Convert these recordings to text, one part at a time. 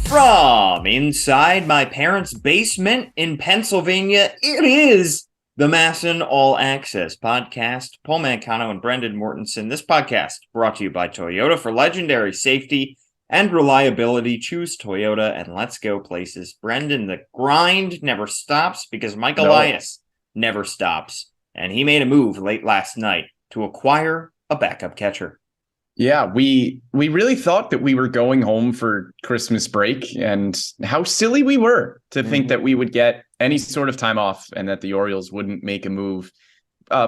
From inside my parents' basement in Pennsylvania, it is the MASN All Access Podcast. Paul Mancano and Brendan Mortensen. This podcast brought to you by Toyota. For legendary safety and reliability, choose Toyota and let's go places. Brendan, the grind never stops because Mike Elias never stops. And he made a move late last night to acquire a backup catcher. Yeah, we really thought that we were going home for Christmas break, and how silly we were to think that we would get any sort of time off and that the Orioles wouldn't make a move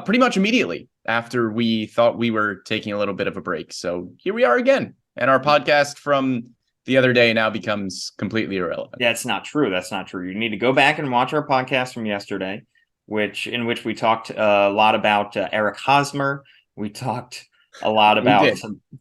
pretty much immediately after we thought we were taking a little bit of a break. So here we are again, and our podcast from the other day now becomes completely irrelevant. Yeah, it's not true. That's not true. You need to go back and watch our podcast from yesterday, in which we talked a lot about Eric Hosmer. We talked a lot about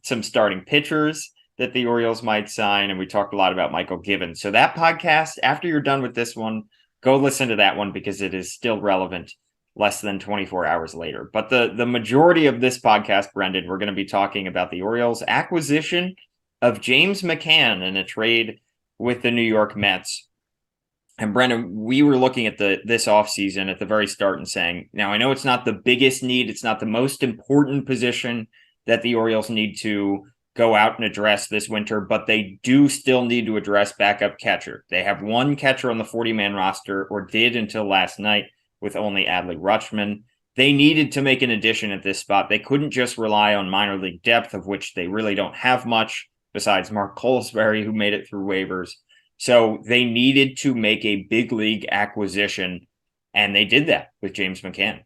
some starting pitchers that the Orioles might sign, and we talked a lot about Michael Gibbons. So that podcast, after you're done with this one, go listen to that one because it is still relevant less than 24 hours later. But the majority of this podcast, Brendan, we're going to be talking about the Orioles' acquisition of James McCann in a trade with the New York Mets. And Brendan, we were looking at this offseason at the very start and saying, now I know it's not the biggest need, it's not the most important position that the Orioles need to go out and address this winter, but they do still need to address backup catcher. They have one catcher on the 40-man roster, or did until last night, with only Adley Rutschman. They needed to make an addition at this spot. They couldn't just rely on minor league depth, of which they really don't have much, besides Mark Colesbury, who made it through waivers. So they needed to make a big league acquisition, and they did that with James McCann.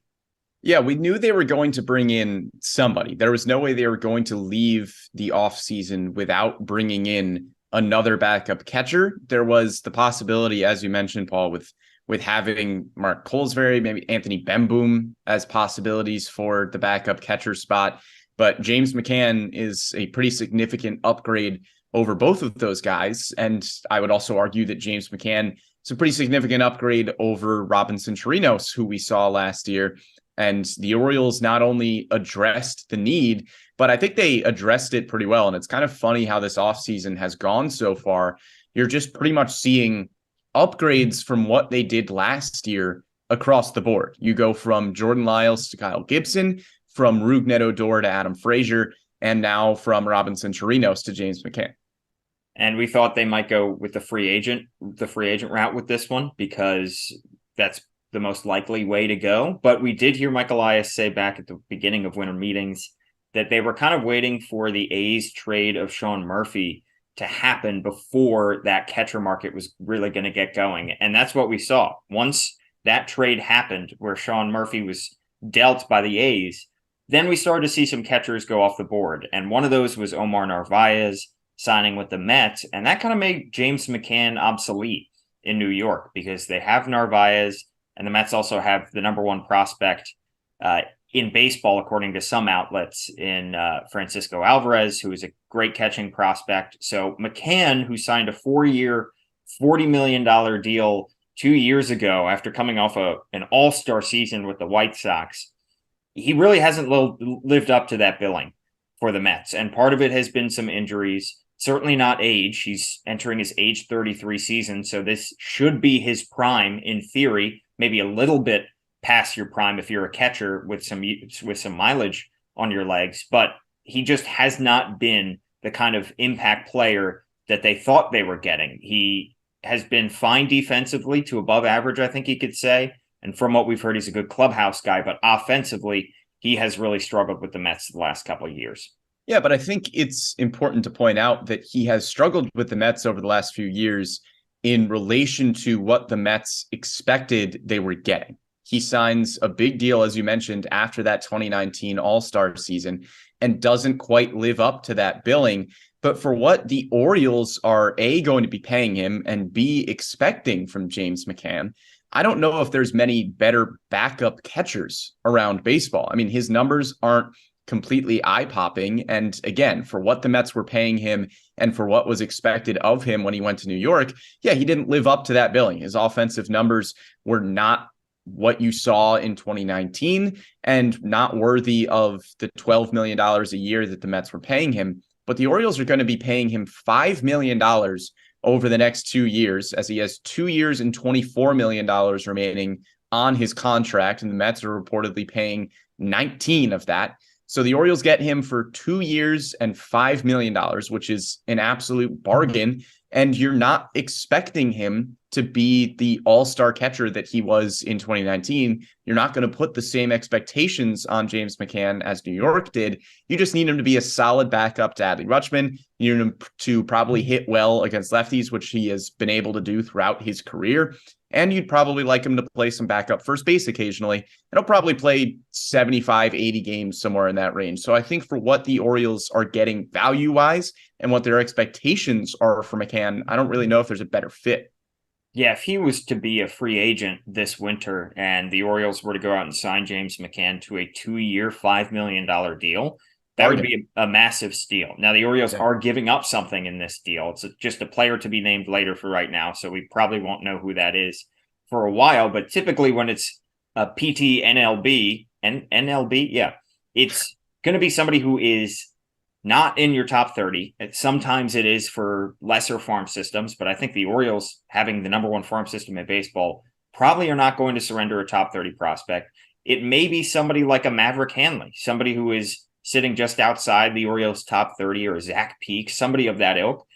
Yeah, we knew they were going to bring in somebody. There was no way they were going to leave the offseason without bringing in another backup catcher. There was the possibility, as you mentioned, Paul, with having Mark Colesbury, maybe Anthony Bemboom as possibilities for the backup catcher spot. But James McCann is a pretty significant upgrade over both of those guys. And I would also argue that James McCann is a pretty significant upgrade over Robinson Chirinos, who we saw last year. And the Orioles not only addressed the need, but I think they addressed it pretty well. And it's kind of funny how this offseason has gone so far. You're just pretty much seeing upgrades from what they did last year across the board. You go from Jordan Lyles to Kyle Gibson, from Rougned Odor to Adam Frazier, and now from Robinson Chirinos to James McCann. And we thought they might go with the free agent route with this one, because that's the most likely way to go. But we did hear Mike Elias say back at the beginning of winter meetings that they were kind of waiting for the A's trade of Sean Murphy to happen before that catcher market was really going to get going. And that's what we saw. Once that trade happened, where Sean Murphy was dealt by the A's, then we started to see some catchers go off the board. And one of those was Omar Narvaez signing with the Mets. And that kind of made James McCann obsolete in New York, because they have Narvaez, and the Mets also have the number one prospect in baseball, according to some outlets, in Francisco Alvarez, who is a great catching prospect. So McCann, who signed a 4-year, $40 million deal 2 years ago after coming off an all-star season with the White Sox, he really hasn't lived up to that billing for the Mets. And part of it has been some injuries, certainly not age. He's entering his age 33 season, so this should be his prime in theory. Maybe a little bit past your prime if you're a catcher with some mileage on your legs, but he just has not been the kind of impact player that they thought they were getting. He has been fine defensively to above average, I think you could say. And from what we've heard, he's a good clubhouse guy, but offensively, he has really struggled with the Mets the last couple of years. Yeah, but I think it's important to point out that he has struggled with the Mets over the last few years in relation to what the Mets expected they were getting. He signs a big deal, as you mentioned, after that 2019 All-Star season and doesn't quite live up to that billing. But for what the Orioles are, A, going to be paying him, and B, expecting from James McCann, I don't know if there's many better backup catchers around baseball. I mean, his numbers aren't completely eye-popping. And again, for what the Mets were paying him and for what was expected of him when he went to New York, yeah, he didn't live up to that billing. His offensive numbers were not what you saw in 2019 and not worthy of the $12 million a year that the Mets were paying him. But the Orioles are going to be paying him $5 million over the next 2 years, as he has 2 years and $24 million remaining on his contract, and the Mets are reportedly paying 19 of that. So the Orioles get him for 2 years and $5 million, which is an absolute bargain. And you're not expecting him to be the all-star catcher that he was in 2019. You're not going to put the same expectations on James McCann as New York did. You just need him to be a solid backup to Adley Rutschman. You need him to probably hit well against lefties, which he has been able to do throughout his career. And you'd probably like him to play some backup first base occasionally. And he'll probably play 75, 80 games, somewhere in that range. So I think for what the Orioles are getting value-wise and what their expectations are for McCann, I don't really know if there's a better fit. Yeah, if he was to be a free agent this winter and the Orioles were to go out and sign James McCann to a 2-year, $5 million deal, that would be a massive steal. Now, the Orioles are giving up something in this deal. It's just a player to be named later for right now, so we probably won't know who that is for a while. But typically when it's a PT NLB, it's going to be somebody who is not in your top 30. Sometimes it is for lesser farm systems, but I think the Orioles, having the number one farm system in baseball, probably are not going to surrender a top 30 prospect. It may be somebody like a Maverick Hanley, somebody who is sitting just outside the Orioles top 30, or Zach Peak, somebody of that ilk.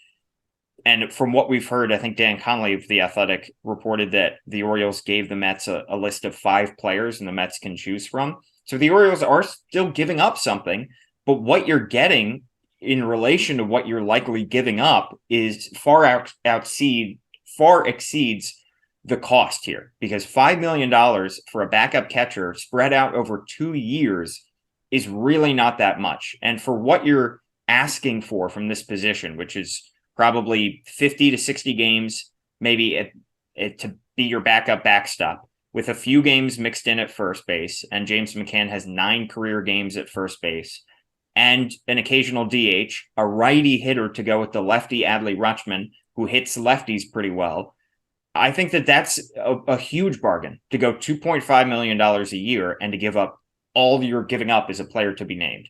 And from what we've heard, I think Dan Connolly of The Athletic reported that the Orioles gave the Mets a list of 5 players and the Mets can choose from. So the Orioles are still giving up something, but what you're getting in relation to what you're likely giving up is far exceeds the cost here, because $5 million for a backup catcher spread out over 2 years is really not that much. And for what you're asking for from this position, which is probably 50 to 60 games, maybe to be your backup backstop, with a few games mixed in at first base, and James McCann has 9 career games at first base, and an occasional DH, a righty hitter to go with the lefty Adley Rutschman, who hits lefties pretty well. I think that's a huge bargain to go $2.5 million a year and to give up all you're giving up is a player to be named.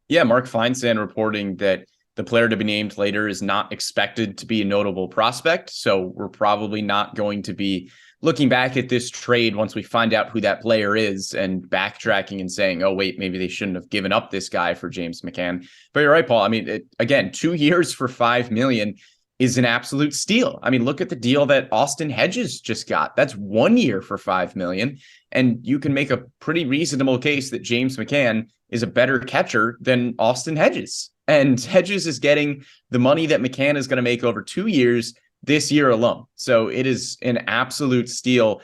Yeah, Mark Feinsand reporting that the player to be named later is not expected to be a notable prospect. So we're probably not going to be looking back at this trade once we find out who that player is and backtracking and saying, oh, wait, maybe they shouldn't have given up this guy for James McCann. But you're right, Paul. I mean, again, 2 years for $5 million is an absolute steal. I mean, look at the deal that Austin Hedges just got. That's 1 year for $5 million. And you can make a pretty reasonable case that James McCann is a better catcher than Austin Hedges. And Hedges is getting the money that McCann is going to make over 2 years this year alone. So it is an absolute steal.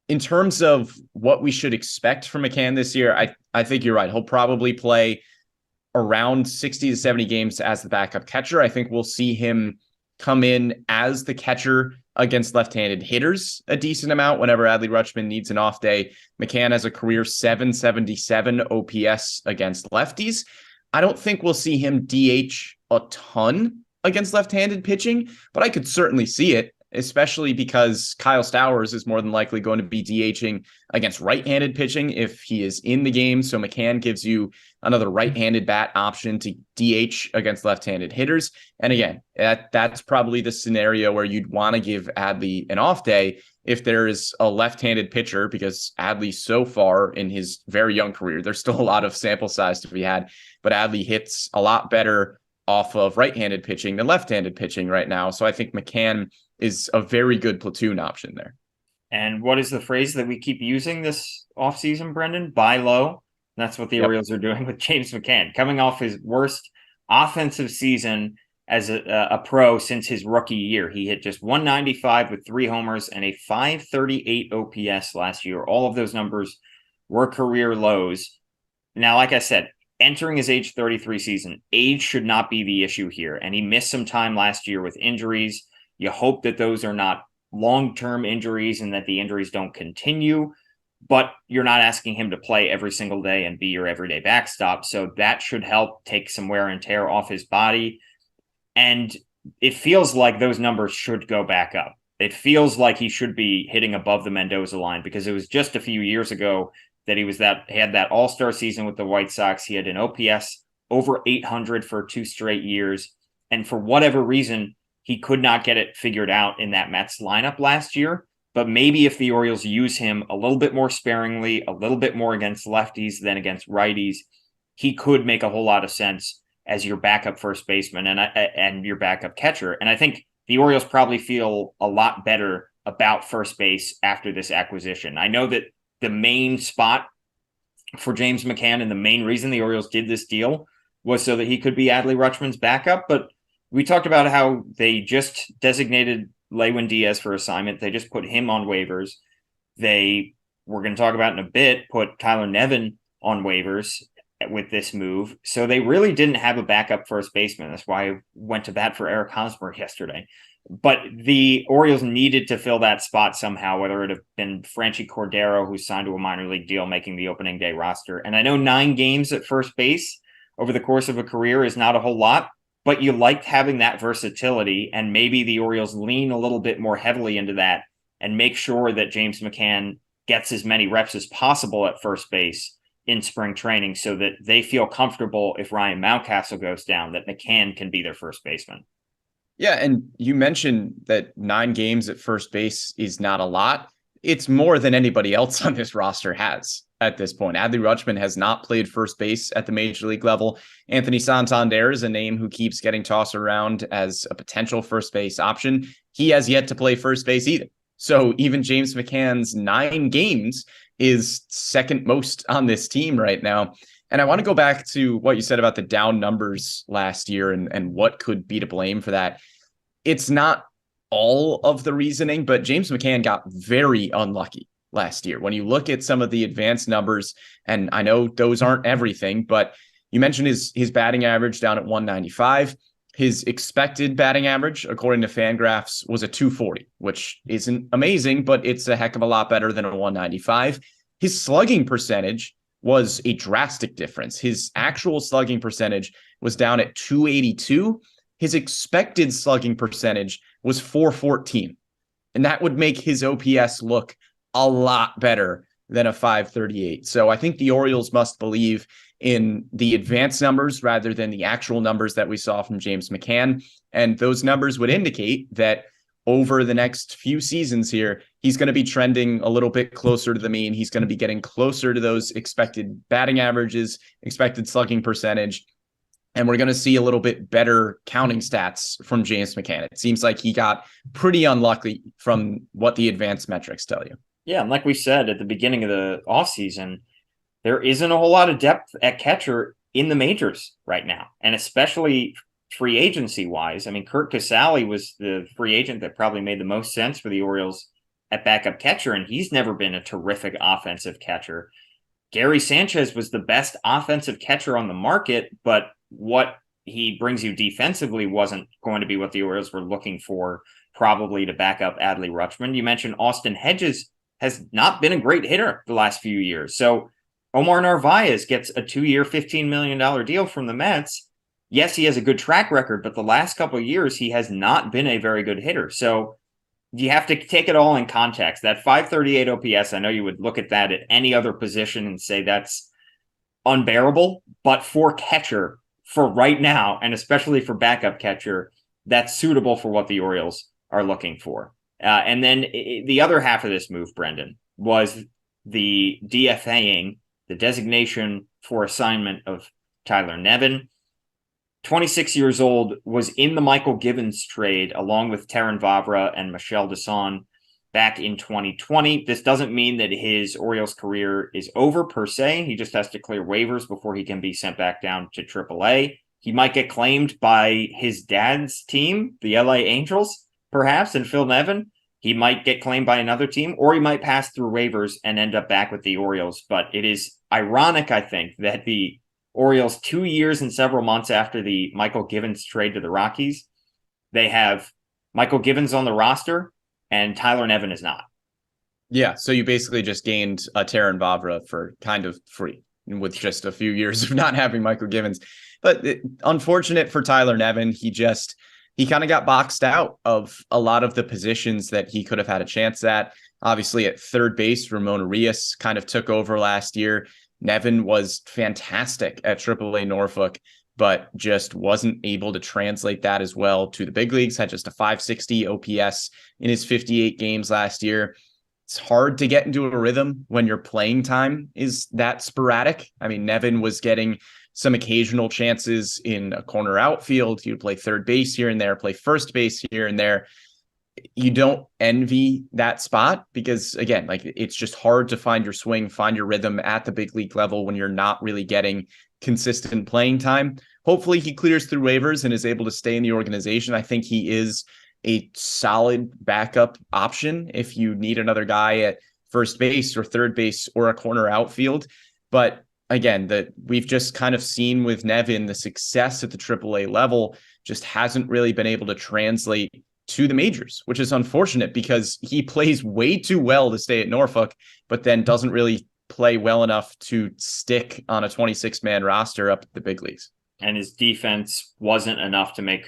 In terms of what we should expect from McCann this year, I think you're right. He'll probably play around 60 to 70 games as the backup catcher. I think we'll see him come in as the catcher against left-handed hitters a decent amount whenever Adley Rutschman needs an off day. McCann has a career 777 OPS against lefties. I don't think we'll see him DH a ton against left-handed pitching, but I could certainly see it, especially because Kyle Stowers is more than likely going to be DHing against right-handed pitching if he is in the game. So McCann gives you another right-handed bat option to DH against left-handed hitters. And again, that's probably the scenario where you'd want to give Adley an off day if there is a left-handed pitcher, because Adley so far in his very young career, there's still a lot of sample size to be had, but Adley hits a lot better off of right-handed pitching than left-handed pitching right now. So I think McCann is a very good platoon option there. And what is the phrase that we keep using this offseason, Brendan? Buy low. That's what the Orioles are doing with James McCann, coming off his worst offensive season as a pro since his rookie year. He hit just 195 with 3 homers and a 538 OPS last year. All of those numbers were career lows. Now, like I said, entering his age 33 season, age should not be the issue here. And he missed some time last year with injuries. You hope that those are not long-term injuries and that the injuries don't continue, but you're not asking him to play every single day and be your everyday backstop. So that should help take some wear and tear off his body. And it feels like those numbers should go back up. It feels like he should be hitting above the Mendoza line, because it was just a few years ago that he had that all-star season with the White Sox. He had an OPS over 800 for 2 straight years. And for whatever reason, he could not get it figured out in that Mets lineup last year. But maybe if the Orioles use him a little bit more sparingly, a little bit more against lefties than against righties, he could make a whole lot of sense as your backup first baseman and your backup catcher. And I think the Orioles probably feel a lot better about first base after this acquisition. I know that the main spot for James McCann and the main reason the Orioles did this deal was so that he could be Adley Rutschman's backup. But we talked about how they just designated Lewin Diaz for assignment. They just put him on waivers. We're going to talk about in a bit, put Tyler Nevin on waivers with this move. So they really didn't have a backup first baseman. That's why I went to bat for Eric Hosmer yesterday. But the Orioles needed to fill that spot somehow, whether it have been Franchi Cordero, who signed to a minor league deal, making the opening day roster. And I know 9 games at first base over the course of a career is not a whole lot, but you liked having that versatility, and maybe the Orioles lean a little bit more heavily into that and make sure that James McCann gets as many reps as possible at first base in spring training so that they feel comfortable if Ryan Mountcastle goes down, that McCann can be their first baseman. Yeah, and you mentioned that 9 games at first base is not a lot. It's more than anybody else on this roster has at this point. Adley Rutschman has not played first base at the major league level. Anthony Santander is a name who keeps getting tossed around as a potential first base option. He has yet to play first base either. So even James McCann's 9 games is second most on this team right now. And I want to go back to what you said about the down numbers last year and what could be to blame for that. It's not all of the reasoning, but James McCann got very unlucky last year. When you look at some of the advanced numbers, and I know those aren't everything, but you mentioned his batting average down at 195. His expected batting average, according to Fangraphs, was a 240, which isn't amazing, but it's a heck of a lot better than a 195. His slugging percentage was a drastic difference. His actual slugging percentage was down at 282. His expected slugging percentage was 414. And that would make his OPS look a lot better than a 538. So I think the Orioles must believe in the advanced numbers rather than the actual numbers that we saw from James McCann. And those numbers would indicate that over the next few seasons here, he's going to be trending a little bit closer to the mean. He's going to be getting closer to those expected batting averages, expected slugging percentage. And we're going to see a little bit better counting stats from James McCann. It seems like he got pretty unlucky from what the advanced metrics tell you. Yeah, and like we said at the beginning of the offseason, there isn't a whole lot of depth at catcher in the majors right now, and especially free agency-wise. I mean, Kurt Casale was the free agent that probably made the most sense for the Orioles at backup catcher, and he's never been a terrific offensive catcher. Gary Sanchez was the best offensive catcher on the market, but what he brings you defensively wasn't going to be what the Orioles were looking for, probably to back up Adley Rutschman. You mentioned Austin Hedges has not been a great hitter the last few years. So Omar Narvaez gets a 2-year, $15 million deal from the Mets. Yes, he has a good track record, but the last couple of years, he has not been a very good hitter. So you have to take it all in context. That 538 OPS, I know you would look at that at any other position and say that's unbearable, but for catcher, for right now, and especially for backup catcher, that's suitable for what the Orioles are looking for. And then the other half of this move, Brendan, was the DFAing, the designation for assignment of Tyler Nevin. 26 years old, was in the Michael Givens trade along with Terrin Vavra and Michel Desson back in 2020. This doesn't mean that his Orioles career is over per se. He just has to clear waivers before he can be sent back down to AAA. He might get claimed by his dad's team, the LA Angels, perhaps, and Phil Nevin. He might get claimed by another team, or he might pass through waivers and end up back with the Orioles. But it is ironic, I think, that the Orioles, 2 years and several months after the Michael Givens trade to the Rockies, they have Michael Givens on the roster and Tyler Nevin is not. Yeah, so you basically just gained a Terrin Vavra for kind of free with just a few years of not having Michael Givens. But unfortunate for Tyler Nevin, he kind of got boxed out of a lot of the positions that he could have had a chance at. Obviously, at third base, Ramon Arias kind of took over last year. Nevin was fantastic at AAA Norfolk, but just wasn't able to translate that as well to the big leagues. Had just a 560 OPS in his 58 games last year. It's hard to get into a rhythm when your playing time is that sporadic. I mean, Nevin was getting some occasional chances in a corner outfield. He would play third base here and there, play first base here and there. You don't envy that spot because, again, like, it's just hard to find your swing, find your rhythm at the big league level when you're not really getting consistent playing time. Hopefully he clears through waivers and is able to stay in the organization. I think he is a solid backup option if you need another guy at first base or third base or a corner outfield. But again, that we've just kind of seen with Nevin, the success at the AAA level just hasn't really been able to translate to the majors, which is unfortunate because he plays way too well to stay at Norfolk, but then doesn't really play well enough to stick on a 26-man roster up at the big leagues. And his defense wasn't enough to make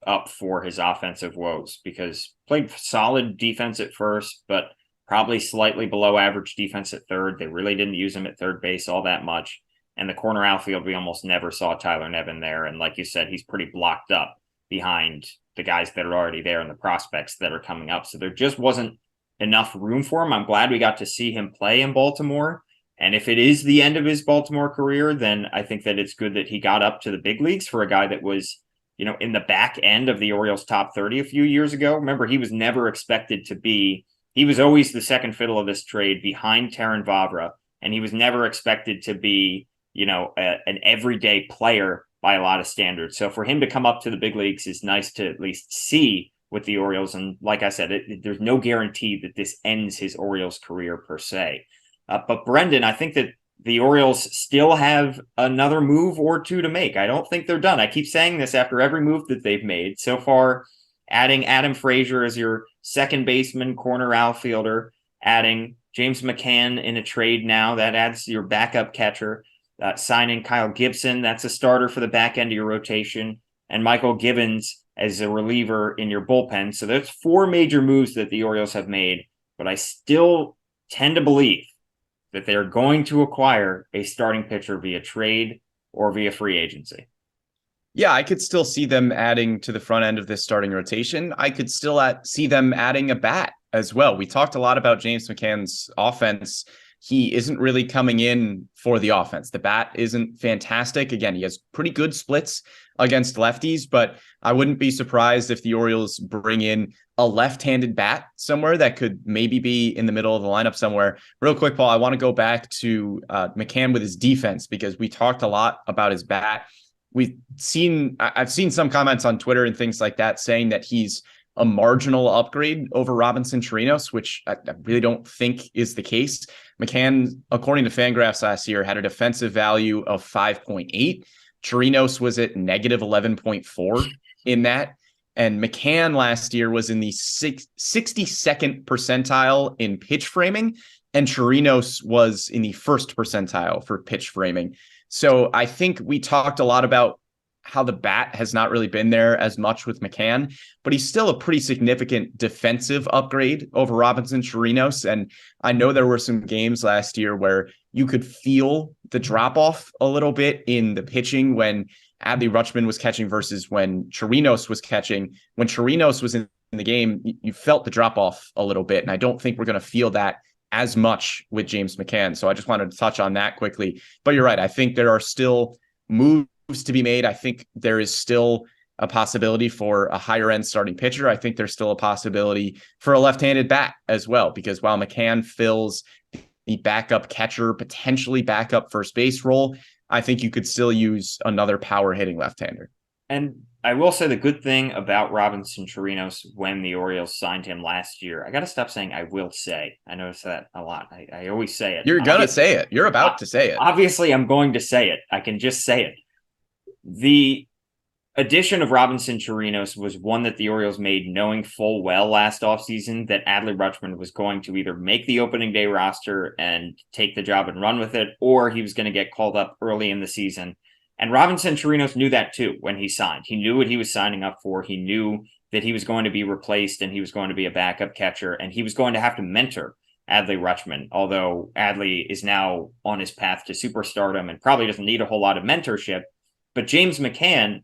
up for his offensive woes, because played solid defense at first, but probably slightly below average defense at third. They really didn't use him at third base all that much. And the corner outfield, we almost never saw Tyler Nevin there. And like you said, he's pretty blocked up behind the guys that are already there and the prospects that are coming up. So there just wasn't enough room for him. I'm glad we got to see him play in Baltimore. And if it is the end of his Baltimore career, then I think that it's good that he got up to the big leagues for a guy that was, you know, in the back end of the Orioles top 30 a few years ago. Remember, he was never expected to be, he was always the second fiddle of this trade behind Terrin Vavra, and he was never expected to be, you know, an everyday player by a lot of standards. So for him to come up to the big leagues is nice to at least see with the Orioles. And like I said, there's no guarantee that this ends his Orioles career per se. But Brendan, I think that the Orioles still have another move or two to make. I don't think they're done. I keep saying this after every move that they've made. So far, adding Adam Frazier as your second baseman, corner outfielder, adding James McCann in a trade now, that adds your backup catcher, signing Kyle Gibson, that's a starter for the back end of your rotation, and Michael Gibbons as a reliever in your bullpen. So there's four major moves that the Orioles have made, but I still tend to believe that they're going to acquire a starting pitcher via trade or via free agency. Yeah, I could still see them adding to the front end of this starting rotation. I could still see them adding a bat as well. We talked a lot about James McCann's offense. He isn't really coming in for the offense. The bat isn't fantastic. Again, he has pretty good splits against lefties, but I wouldn't be surprised if the Orioles bring in a left-handed bat somewhere that could maybe be in the middle of the lineup somewhere. Real quick, Paul, I want to go back to McCann with his defense, because we talked a lot about his bat. I've seen some comments on Twitter and things like that saying that he's a marginal upgrade over Robinson Chirinos, which I really don't think is the case. McCann, according to Fangraphs last year, had a defensive value of 5.8. Chirinos was at negative 11.4 in that. And McCann last year was in the 62nd percentile in pitch framing, and Chirinos was in the first percentile for pitch framing. So I think we talked a lot about how the bat has not really been there as much with McCann, but he's still a pretty significant defensive upgrade over Robinson Chirinos. And I know there were some games last year where you could feel the drop off a little bit in the pitching when Adley Rutschman was catching versus when Chirinos was catching. When Chirinos was in the game, you felt the drop off a little bit. And I don't think we're going to feel that as much with James McCann. So I just wanted to touch on that quickly. But you're right. I think there are still moves to be made. I think there is still a possibility for a higher end starting pitcher. I think there's still a possibility for a left-handed bat as well, because while McCann fills the backup catcher, potentially backup first base role, I think you could still use another power hitting left-hander. And I will say the good thing about Robinson Chirinos when the Orioles signed him last year, I got to stop saying I will say. I notice that a lot. I always say it. You're going to say it. You're about to say it. Obviously, I'm going to say it. I can just say it. The addition of Robinson Chirinos was one that the Orioles made knowing full well last offseason that Adley Rutschman was going to either make the opening day roster and take the job and run with it, or he was going to get called up early in the season. And Robinson Chirinos knew that too when he signed. He knew what he was signing up for. He knew that he was going to be replaced and he was going to be a backup catcher and he was going to have to mentor Adley Rutschman, although Adley is now on his path to superstardom and probably doesn't need a whole lot of mentorship. But James McCann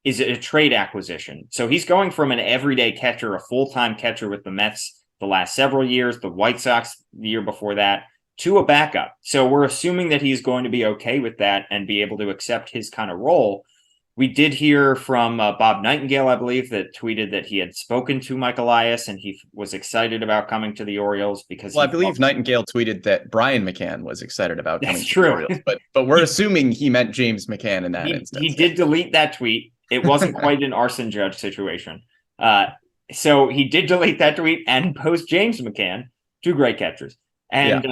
is a trade acquisition. So he's going from an everyday catcher, a full-time catcher with the Mets the last several years, the White Sox the year before that, to a backup. So we're assuming that he's going to be okay with that and be able to accept his kind of role. We did hear from Bob Nightingale, I believe, that tweeted that he had spoken to Mike Elias and he was excited about coming to the Orioles because. Well, I believe Nightingale tweeted that Brian McCann was excited about coming to the Orioles, but we're assuming he meant James McCann in that instance. He did delete that tweet. It wasn't quite an arson judge situation. So he did delete that tweet and post James McCann, two great catchers. And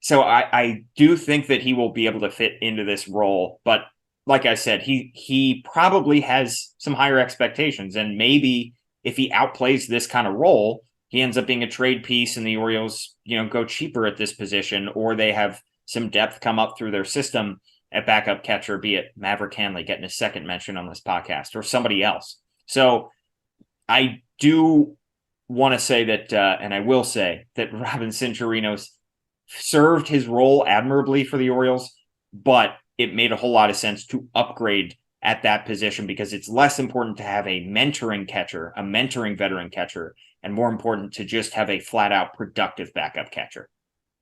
so I do think that he will be able to fit into this role. But like I said, he probably has some higher expectations. And maybe if he outplays this kind of role, he ends up being a trade piece and the Orioles, go cheaper at this position, or they have some depth come up through their system at backup catcher, be it Maverick Hanley getting a second mention on this podcast or somebody else. So I do want to say that, and I will say that Robinson Chirinos served his role admirably for the Orioles, but it made a whole lot of sense to upgrade at that position because it's less important to have a mentoring catcher, a mentoring veteran catcher, and more important to just have a flat out productive backup catcher.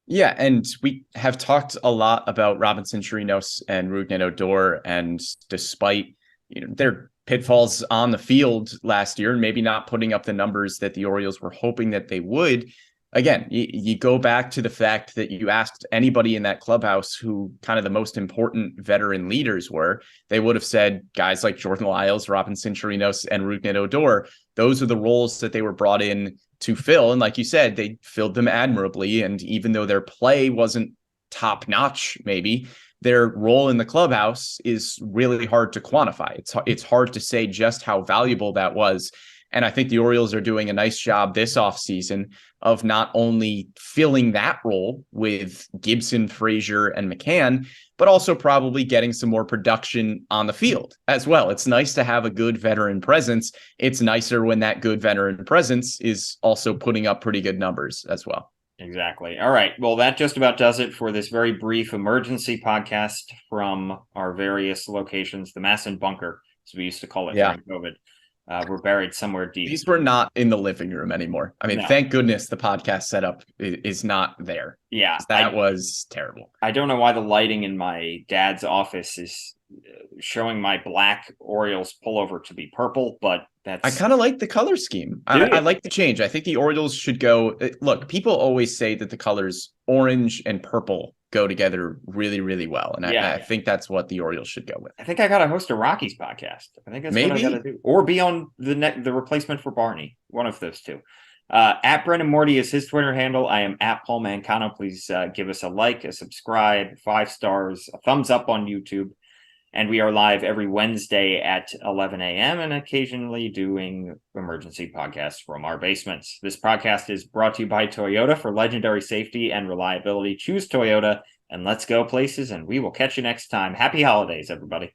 Yeah, and we have talked a lot about Robinson Chirinos and Rougned Odor, and despite their pitfalls on the field last year and maybe not putting up the numbers that the Orioles were hoping that they would, again, you go back to the fact that you asked anybody in that clubhouse who kind of the most important veteran leaders were, they would have said guys like Jordan Lyles, Robinson Chirinos, and Rougned Odor. Those are the roles that they were brought in to fill. And like you said, they filled them admirably. And even though their play wasn't top notch, maybe their role in the clubhouse is really hard to quantify. It's hard to say just how valuable that was. And I think the Orioles are doing a nice job this offseason of not only filling that role with Gibson, Frazier, and McCann, but also probably getting some more production on the field as well. It's nice to have a good veteran presence. It's nicer when that good veteran presence is also putting up pretty good numbers as well. Exactly. All right. Well, that just about does it for this very brief emergency podcast from our various locations, the MASN bunker, as we used to call it during COVID. We're buried somewhere deep. These were not in the living room anymore. I mean, Thank goodness the podcast setup is not there. Yeah. That was terrible. I don't know why the lighting in my dad's office is showing my black Orioles pullover to be purple, but that's... I kind of like the color scheme. I like the change. I think the Orioles should go... Look, people always say that the colors orange and purple go together really, really well. And I think that's what the Orioles should go with. I think I got to host a Rockies podcast. I think that's what I got to do. Or be on the replacement for Barney. One of those two. At Brendan Morty is his Twitter handle. I am at Paul Mancano. Please give us a like, a subscribe, 5 stars, a thumbs up on YouTube. And we are live every Wednesday at 11 a.m. and occasionally doing emergency podcasts from our basements. This podcast is brought to you by Toyota. For legendary safety and reliability, choose Toyota and let's go places. And we will catch you next time. Happy holidays, everybody.